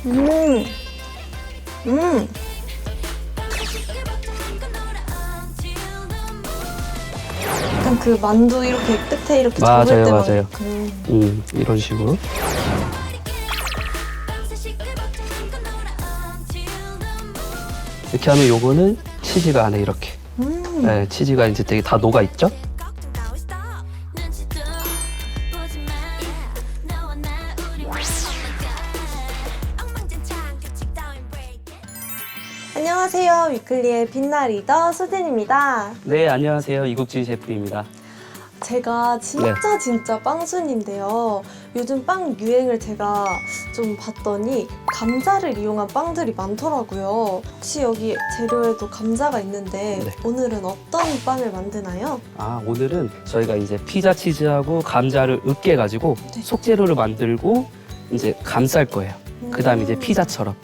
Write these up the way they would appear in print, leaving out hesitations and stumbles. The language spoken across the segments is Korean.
음. 음. 약간 그 만두 이렇게 끝에 이렇게 맞아요, 접을 때만 맞아요. 이런 식으로. 이렇게 하면 요거는 치즈가 안에 이렇게. 네, 치즈가 이제 되게 다 녹아 있죠? 안녕하세요. 위클리의 빛나 리더 수진입니다. 네, 안녕하세요. 이국진 셰프입니다. 제가 진짜 빵순인데요. 요즘 빵 유행을 제가 좀 봤더니 감자를 이용한 빵들이 많더라고요. 혹시 여기 재료에도 감자가 있는데 네. 오늘은 어떤 빵을 만드나요? 오늘은 저희가 이제 피자 치즈하고 감자를 으깨가지고 네. 속재료를 만들고 이제 감쌀 거예요. 그 다음에 이제 피자처럼.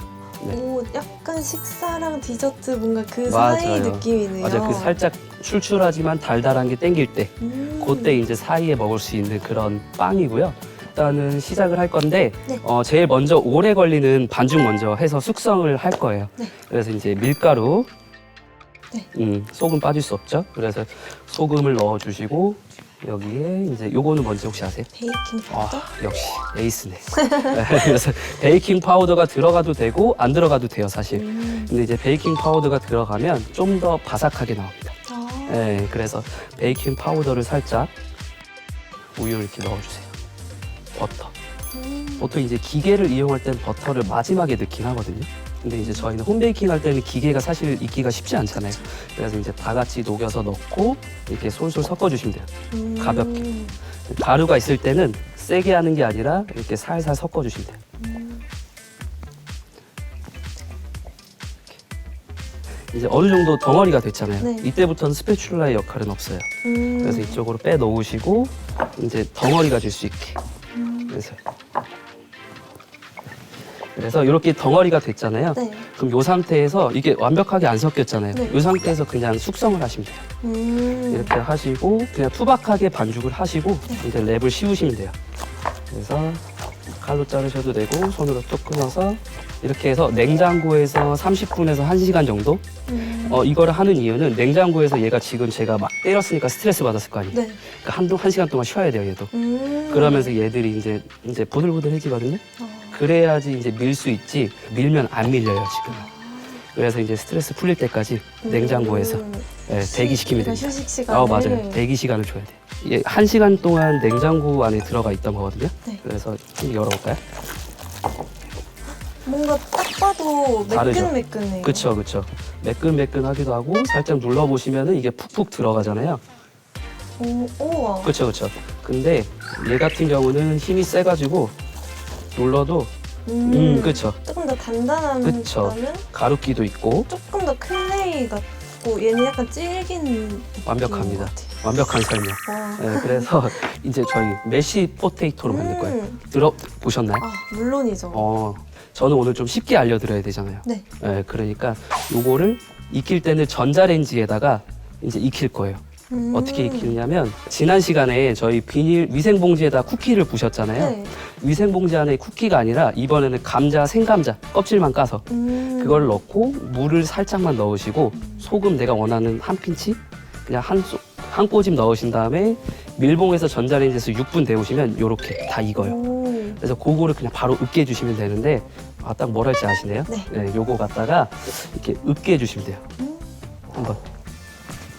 네. 오, 약간 식사랑 디저트 뭔가 그 맞아요. 사이 느낌이네요. 맞아요. 그 살짝 출출하지만 달달한 게 땡길 때, 그때 이제 사이에 먹을 수 있는 그런 빵이고요. 일단은 시작을 할 건데, 네. 제일 먼저 오래 걸리는 반죽 먼저 해서 숙성을 할 거예요. 네. 그래서 이제 밀가루, 네. 소금 빠질 수 없죠. 그래서 소금을 넣어주시고, 여기에 이제 요거는 뭔지 혹시 아세요? 베이킹 파우더? 역시 에이스네. 그래서 베이킹 파우더가 들어가도 되고 안 들어가도 돼요, 사실. 근데 이제 베이킹 파우더가 들어가면 좀 더 바삭하게 나옵니다. 네, 그래서 베이킹 파우더를 살짝 우유를 이렇게 넣어주세요. 버터. 보통 이제 기계를 이용할 땐 버터를 마지막에 넣긴 하거든요. 근데 이제 저희는 홈베이킹 할 때는 기계가 사실 있기가 쉽지 않잖아요. 그래서 이제 다 같이 녹여서 넣고 이렇게 솔솔 섞어주시면 돼요. 가볍게. 가루가 있을 때는 세게 하는 게 아니라 이렇게 살살 섞어주시면 돼요. 이제 어느 정도 덩어리가 됐잖아요. 네. 이때부터는 스패츌라의 역할은 없어요. 그래서 이쪽으로 빼 놓으시고 이제 덩어리가 될 수 있게. 그래서 이렇게 덩어리가 됐잖아요. 네. 그럼 이 상태에서 이게 완벽하게 안 섞였잖아요. 네. 이 상태에서 그냥 숙성을 하시면 돼요. 이렇게 하시고 그냥 투박하게 반죽을 하시고 이제 랩을 씌우시면 돼요. 그래서 칼로 자르셔도 되고 손으로 뚝 끊어서 이렇게 해서 냉장고에서 30분에서 1시간 정도 이거를 하는 이유는 냉장고에서 얘가 지금 제가 막 때렸으니까 스트레스 받았을 거 아니에요. 네. 그러니까 한 시간 동안 쉬어야 돼요, 얘도. 그러면서 얘들이 이제 보들보들해지거든요. 그래야지 이제 밀 수 있지 밀면 안 밀려요, 지금. 그래서 이제 스트레스 풀릴 때까지 냉장고에서 대기시키면 됩니다. 휴식 시간을. 맞아요. 대기 시간을 줘야 돼요. 예, 1시간 동안 냉장고 안에 들어가 있던 거거든요. 네. 그래서 한번 열어볼까요? 뭔가 딱 봐도 다르죠? 매끈매끈해요. 그쵸. 매끈매끈하기도 하고 살짝 눌러보시면은 이게 푹푹 들어가잖아요. 우와. 그쵸. 근데 얘 같은 경우는 힘이 세가지고 눌러도 그쵸. 조금 더 단단하면 그쵸. 가루기도 있고 조금 더 클레이 같고 얘는 약간 질긴 완벽합니다. 느낌인 것 같아요. 완벽한 설명. 와. 네, 그래서 이제 저희 메시 포테이토로 만들 거예요. 들어보셨나요? 물론이죠. 저는 오늘 좀 쉽게 알려드려야 되잖아요. 네. 그러니까 요거를 익힐 때는 전자레인지에다가 이제 익힐 거예요. 어떻게 익히냐면 지난 시간에 저희 비닐 위생봉지에다 쿠키를 부셨잖아요. 네. 위생봉지 안에 쿠키가 아니라 이번에는 감자, 생감자 껍질만 까서 그걸 넣고 물을 살짝만 넣으시고 소금 내가 원하는 한 핀치 그냥 한 꼬집 넣으신 다음에 밀봉해서 전자레인지에서 6분 데우시면 요렇게 다 익어요. 그래서 그거를 그냥 바로 으깨 주시면 되는데 딱 뭘 할지 아시네요? 네. 요거 갖다가 이렇게 으깨 주시면 돼요. 한번.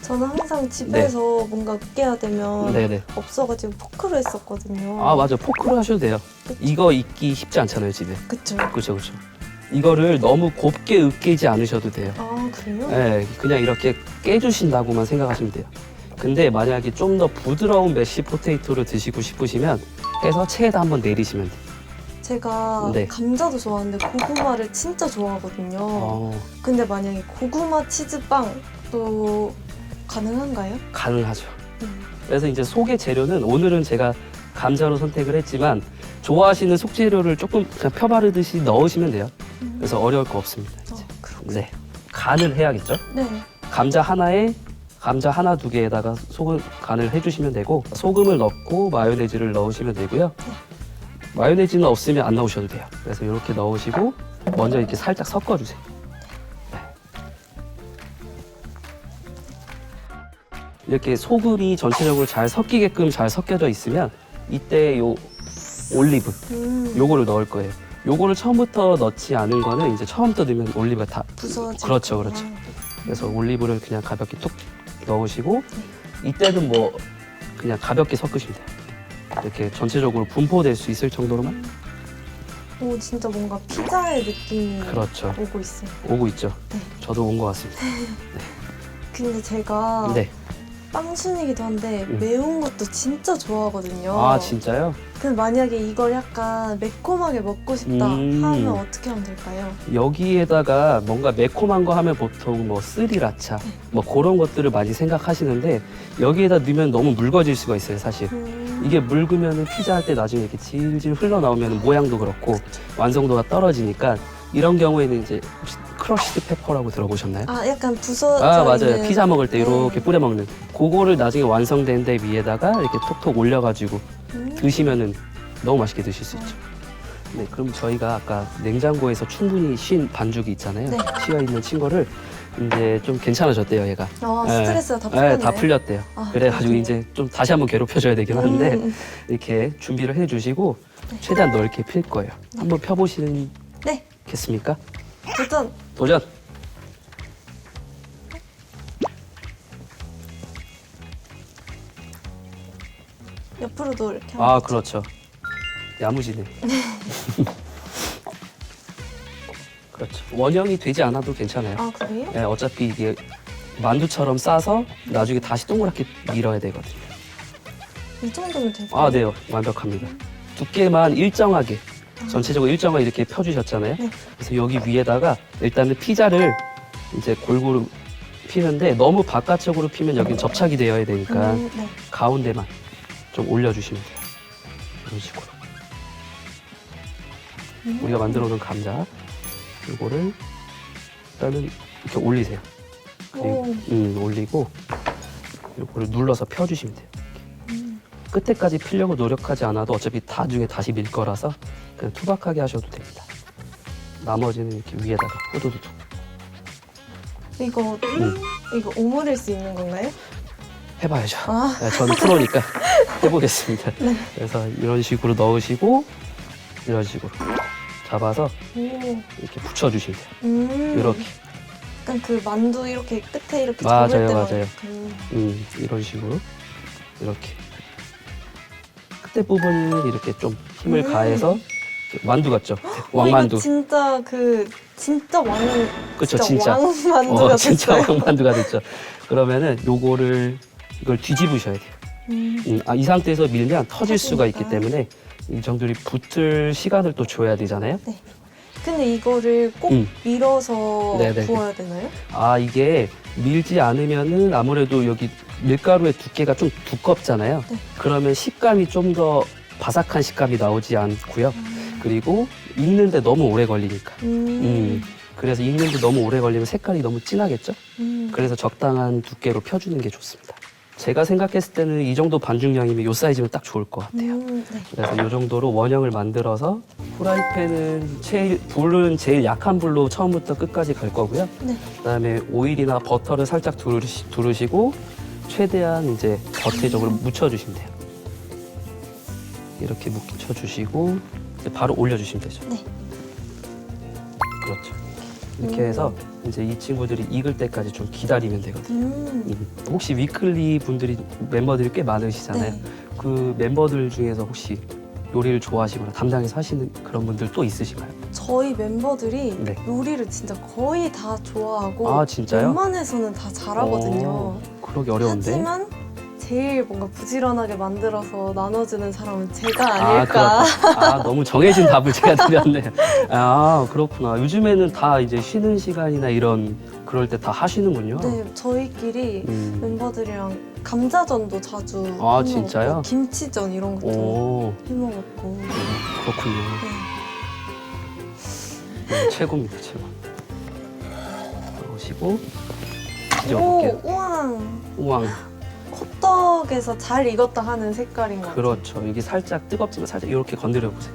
저는 항상 집에서 뭔가 으깨야 되면 네네. 없어가지고 포크로 했었거든요. 맞아. 포크로 하셔도 돼요. 이거 익기 쉽지 않잖아요, 집에. 그쵸. 그쵸. 이거를 너무 곱게 으깨지 않으셔도 돼요. 그래요? 네, 그냥 이렇게 깨주신다고만 생각하시면 돼요. 근데 만약에 좀 더 부드러운 메쉬 포테이토를 드시고 싶으시면 해서 체에다 한번 내리시면 돼요. 제가 네. 감자도 좋아하는데 고구마를 진짜 좋아하거든요. 근데 만약에 고구마 치즈빵도 가능한가요? 가능하죠. 그래서 이제 속의 재료는 오늘은 제가 감자로 선택을 했지만 좋아하시는 속재료를 조금 그냥 펴바르듯이 넣으시면 돼요. 그래서 어려울 거 없습니다. 이제. 그렇군요. 네, 간을 해야겠죠. 네. 감자 하나 두 개에다가 소금 간을 해주시면 되고 소금을 넣고 마요네즈를 넣으시면 되고요. 마요네즈는 없으면 안 넣으셔도 돼요. 그래서 이렇게 넣으시고 먼저 이렇게 살짝 섞어주세요. 네. 이렇게 소금이 전체적으로 잘 섞이게끔 잘 섞여져 있으면 이때 요 올리브 요거를 넣을 거예요. 요거를 처음부터 넣지 않은 거는 이제 처음부터 넣으면 올리브가 다 부서지고. 그렇죠, 그렇죠. 그래서 올리브를 그냥 가볍게 툭 넣으시고 이때는 뭐 그냥 가볍게 섞으시면 돼요. 이렇게 전체적으로 분포될 수 있을 정도로만. 오, 진짜 뭔가 피자의 느낌이 그렇죠. 오고 있어요. 오고 있죠. 네. 저도 온 것 같습니다. 근데 제가 네. 빵순이기도 한데 매운 것도 진짜 좋아하거든요. 아, 진짜요? 근데 만약에 이걸 약간 매콤하게 먹고 싶다 하면 어떻게 하면 될까요? 여기에다가 뭔가 매콤한 거 하면 보통 뭐 스리라차 뭐 그런 것들을 많이 생각하시는데 여기에다 넣으면 너무 묽어질 수가 있어요, 사실. 이게 묽으면 피자 할 때 나중에 이렇게 질질 흘러나오면 모양도 그렇고 완성도가 떨어지니까 이런 경우에는 이제 혹시 크러쉬드 페퍼라고 들어보셨나요? 아, 약간 부서져 아, 맞아요. 있는. 피자 먹을 때 이렇게 네. 뿌려 먹는 그거를 나중에 완성된 데 위에다가 이렇게 톡톡 올려가지고 드시면은 너무 맛있게 드실 수 있죠. 네, 그럼 저희가 아까 냉장고에서 충분히 쉰 반죽이 있잖아요. 네. 쉬어 있는 친거를 이제 좀 괜찮아졌대요, 얘가. 아, 네. 스트레스가 다 네, 풀렸네요. 다 풀렸대요. 아, 그래가지고 그래요? 이제 좀 다시 한번 괴롭혀줘야 되긴 하는데 이렇게 준비를 해주시고 최대한 넓게 필 거예요. 한번 펴보시겠습니까? 네, 도전! 도전! 옆으로도 이렇게 하면 아, 되죠? 그렇죠. 야무지네. 그렇죠. 원형이 되지 않아도 괜찮아요. 아, 그래요? 네, 어차피 이게 만두처럼 싸서 나중에 다시 동그랗게 밀어야 되거든요. 이 정도면 될까요? 아, 네, 완벽합니다. 두께만 일정하게, 전체적으로 일정하게 이렇게 펴주셨잖아요. 네. 그래서 여기 위에다가 일단은 피자를 이제 골고루 피는데 너무 바깥쪽으로 피면 여기 접착이 되어야 되니까 네. 가운데만 좀 올려주시면 돼요. 이런 식으로. 우리가 만들어 놓은 감자 이거를 일단은 이렇게 올리세요. 오. 그리고 올리고 이거를 눌러서 펴주시면 돼요. 끝에까지 피려고 노력하지 않아도 어차피 나중에 다시 밀 거라서 그냥 투박하게 하셔도 됩니다. 나머지는 이렇게 위에다가 후두두둑. 이거 오므릴 수 있는 건가요? 해봐야죠. 아. 네, 저는 프로니까 해보겠습니다. 네. 그래서 이런 식으로 넣으시고 이런 식으로 잡아서 오. 이렇게 붙여주시면 돼요. 이렇게. 약간 그 만두 이렇게 끝에 이렇게 맞아요, 접을 때만 맞아요. 이런 식으로 이렇게 끝에 부분은 이렇게 좀 힘을 가해서 만두 같죠? 왕만두. 이거 진짜 왕 그쵸, 진짜. 왕만두가 진짜 됐어요. 왕만두가 됐죠. 그러면은 이걸 뒤집으셔야 돼요. 이 상태에서 밀면 터질 수가 있기 때문에 이 정도로 붙을 시간을 또 줘야 되잖아요. 네. 근데 이거를 꼭 밀어서 네네. 구워야 되나요? 아, 이게 밀지 않으면은 아무래도 여기 밀가루의 두께가 좀 두껍잖아요. 네. 그러면 식감이 좀 더 바삭한 식감이 나오지 않고요. 그리고 익는데 너무 오래 걸리니까. 그래서 익는데 너무 오래 걸리면 색깔이 너무 진하겠죠? 그래서 적당한 두께로 펴주는 게 좋습니다. 제가 생각했을 때는 이 정도 반죽량이면 이 사이즈면 딱 좋을 것 같아요. 네. 그래서 이 정도로 원형을 만들어서 프라이팬은 불은 제일 약한 불로 처음부터 끝까지 갈 거고요. 네. 그다음에 오일이나 버터를 살짝 두르시고 최대한 이제 겉에적으로 묻혀주시면 돼요. 이렇게 묻혀주시고 이제 바로 올려주시면 되죠. 네. 그렇죠. 이렇게 해서 이제 이 친구들이 익을 때까지 좀 기다리면 되거든요. 혹시 위클리 멤버들이 꽤 많으시잖아요. 네. 그 멤버들 중에서 혹시 요리를 좋아하시거나 담당해서 하시는 그런 분들 또 있으신가요? 저희 멤버들이 네. 요리를 진짜 거의 다 좋아하고 아, 진짜요? 웬만해서는 다 잘하거든요. 그러기 어려운데. 하지만 제일 뭔가 부지런하게 만들어서 나눠주는 사람은 제가 아닐까. 너무 정해진 답을 제가 드렸네요. 아, 그렇구나. 요즘에는 다 이제 쉬는 시간이나 이런 그럴 때 다 하시는군요. 네, 저희끼리 멤버들이랑 감자전도 자주 아, 해먹었고, 진짜요? 김치전 이런 것도 오, 해먹었고. 그렇군요. 네. 최고입니다, 최고. 넣으시고 오, 뒤져볼게요. 우왕. 우왕. 호떡에서 잘 익었다 하는 색깔인 것 같아요. 그렇죠. 이게 살짝 뜨겁지만 살짝 이렇게 건드려 보세요.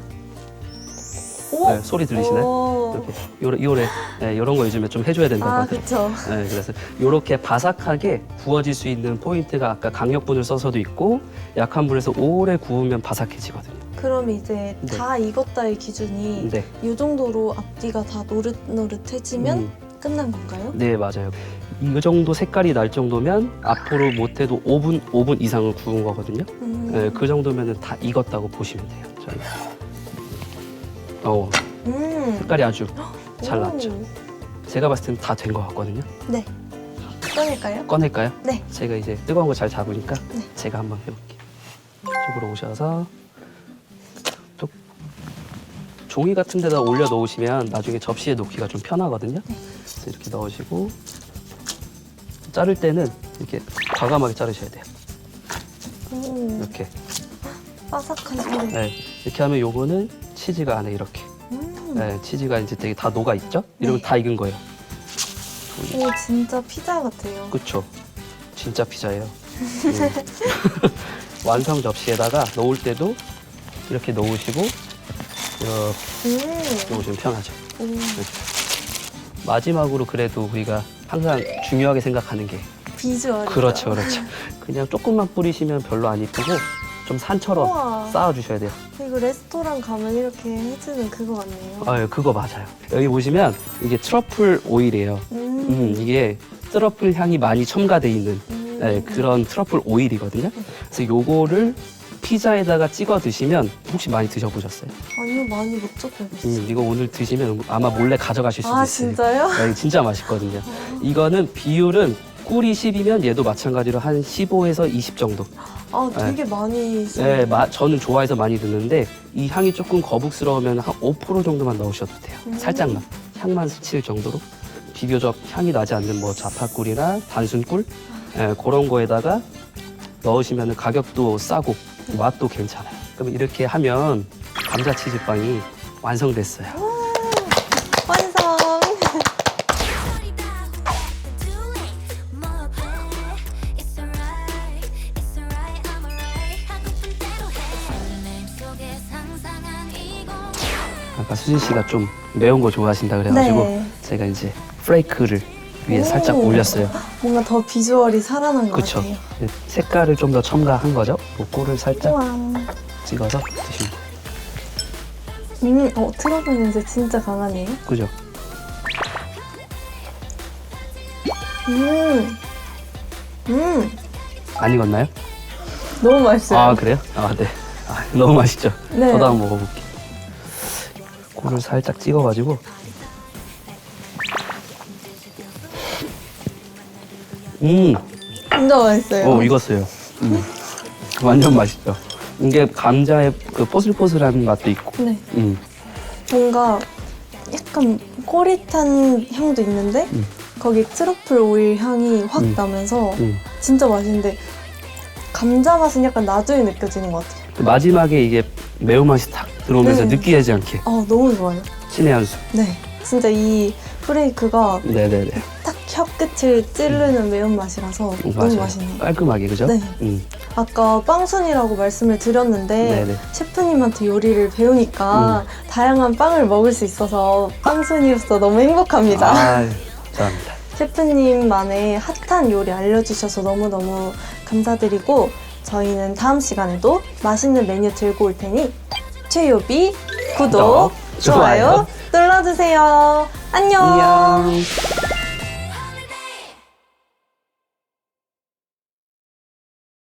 오? 네, 소리 들리시나요? 오. 이렇게 요래 이런 거 요즘에 좀 해줘야 된다고 아, 하더라고요. 그쵸. 네, 그래서 이렇게 바삭하게 구워질 수 있는 포인트가 아까 강력분을 써서도 있고 약한 불에서 오래 구우면 바삭해지거든요. 그럼 이제 네. 다 익었다의 기준이 네. 이 정도로 앞뒤가 다 노릇노릇해지면 끝난 건가요? 네, 맞아요. 이 정도 색깔이 날 정도면 앞으로 못해도 5분 이상을 구운 거거든요. 네, 그 정도면 다 익었다고 보시면 돼요. 저희. 색깔이 아주 잘 나왔죠. 제가 봤을 때는 다 된 것 같거든요. 네. 꺼낼까요? 꺼낼까요? 네. 제가 이제 뜨거운 거 잘 잡으니까 네. 제가 한번 해볼게요. 이쪽으로 오셔서 또 종이 같은 데다 올려 놓으시면 나중에 접시에 놓기가 좀 편하거든요. 그래서 이렇게 넣으시고 자를 때는 이렇게 과감하게 자르셔야 돼요. 오, 이렇게. 바삭한 소리. 네. 이렇게 하면 요거는 치즈가 안에 이렇게. 네, 치즈가 이제 되게 다 녹아 있죠? 이러면 네. 다 익은 거예요. 오, 진짜 피자 같아요. 그쵸? 진짜 피자예요. 완성 접시에다가 넣을 때도 이렇게 놓으시고 이렇게 놓으시면 편하죠. 마지막으로 그래도 우리가 항상 중요하게 생각하는 게 비주얼이죠. 그렇죠. 그냥 조금만 뿌리시면 별로 안 이쁘고 좀 산처럼 우와. 쌓아주셔야 돼요. 이거 레스토랑 가면 이렇게 해주는 그거 같네요. 아, 그거 맞아요. 여기 보시면 이게 트러플 오일이에요. 이게 트러플 향이 많이 첨가돼 있는 네, 그런 트러플 오일이거든요. 그래서 요거를 피자에다가 찍어 드시면 혹시 많이 드셔보셨어요? 아니요, 많이 못 접해봤어요. 이거 오늘 드시면 아마 몰래 가져가실 수도 아, 있어요. 진짜요? 네, 진짜 맛있거든요. 이거는 비율은 꿀이 10이면 얘도 마찬가지로 한 15에서 20 정도. 아, 되게 많이 네, 써요. 저는 좋아해서 많이 넣는데 이 향이 조금 거북스러우면 한 5% 정도만 넣으셔도 돼요. 살짝만. 향만 스칠 정도로. 비교적 향이 나지 않는 뭐 자파꿀이나 단순꿀 그런 거에다가 넣으시면 가격도 싸고 맛도 괜찮아요. 그럼 이렇게 하면 감자치즈빵이 완성됐어요. 완성! 아까 수진 씨가 좀 매운 거 좋아하신다 그래가지고 네. 제가 이제 프레이크를 위에 오. 살짝 올렸어요. 뭔가 더 비주얼이 살아난 것 그쵸? 같아요. 색깔을 좀 더 첨가한 거죠. 꿀을 살짝 우와. 찍어서 드시면 돼요. 트러블 냄새 진짜 강하네요. 그죠? 안 익었나요? 너무 맛있어요. 아, 그래요? 아, 네. 너무 맛있죠? 네. 저도 한번 먹어볼게요. 꿀을 살짝 찍어가지고 진짜 맛있어요. 익었어요. 완전 맛있죠? 이게 감자의 그 포슬포슬한 맛도 있고 네. 음. 뭔가 약간 꼬릿한 향도 있는데 거기 트러플 오일 향이 확 나면서 진짜 맛있는데 감자 맛은 약간 나중에 느껴지는 것 같아요. 그 마지막에 이게 매운맛이 탁 들어오면서 네. 느끼하지 않게 너무 좋아요. 신의 한 수. 네. 진짜 이 프레이크가 네네네. 딱 혀끝을 찌르는 매운맛이라서 너무 맞아요. 맛있네요. 깔끔하게, 그죠? 네. 아까 빵순이라고 말씀을 드렸는데 네네. 셰프님한테 요리를 배우니까 다양한 빵을 먹을 수 있어서 빵순이로서 너무 행복합니다. 감사합니다. 셰프님만의 핫한 요리 알려주셔서 너무너무 감사드리고 저희는 다음 시간에도 맛있는 메뉴 들고 올 테니 최요비 구독, 좋아요 눌러주세요. 안녕. 안녕.